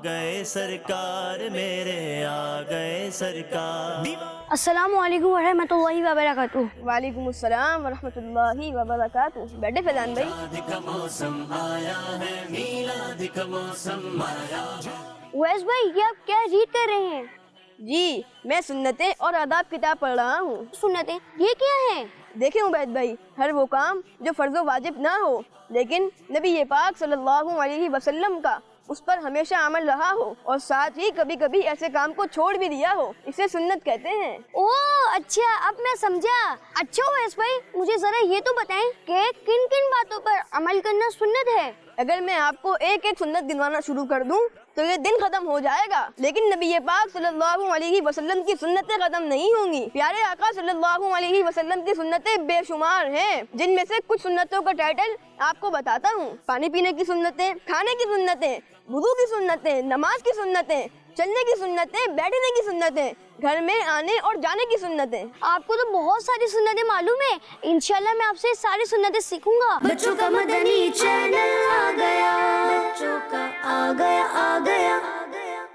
گئے سرکار میرے آ گئے سرکار. السلام علیکم ورحمۃ اللہ وبرکاتہ. وعلیکم السلام ورحمۃ اللہ وبرکاتہ. بیٹھے فیضان بھائی. میلاد کا موسم آیا ہے, میلاد کا موسم آیا. ویس بھائی یہ آپ کیا ریڈ کر رہے ہیں؟ جی میں سنتیں اور آداب کتاب پڑھ رہا ہوں. سنتیں یہ کیا ہے؟ دیکھیں عبید بھائی, ہر وہ کام جو فرض و واجب نہ ہو لیکن نبی پاک صلی اللہ علیہ وسلم کا اس پر ہمیشہ عمل رہا ہو, اور ساتھ ہی کبھی کبھی ایسے کام کو چھوڑ بھی دیا ہو, اسے سنت کہتے ہیں. او اچھا, اب میں سمجھا. اچھا ویس بھائی مجھے ذرا یہ تو بتائیں کہ کن کن باتوں پر عمل کرنا سنت ہے؟ اگر میں آپ کو ایک ایک سنت گنوانا شروع کر دوں تو یہ دن ختم ہو جائے گا, لیکن نبی پاک صلی اللہ علیہ وسلم کی سنتیں ختم نہیں ہوں گی. پیارے آقا صلی اللہ علیہ وسلم کی سنتیں بے شمار ہیں, جن میں سے کچھ سنتوں کا ٹائٹل آپ کو بتاتا ہوں. پانی پینے کی سنتیں, کھانے کی سنتیں, وضو کی سنتیں, نماز کی سنتیں, چلنے کی سنتیں, بیٹھنے کی سنتیں, گھر میں آنے اور جانے کی سنتیں. آپ کو تو بہت ساری سنتیں معلوم ہے. انشاءاللہ میں آپ سے ساری سنتیں سیکھوں گا. بچوں کا مدنی چینل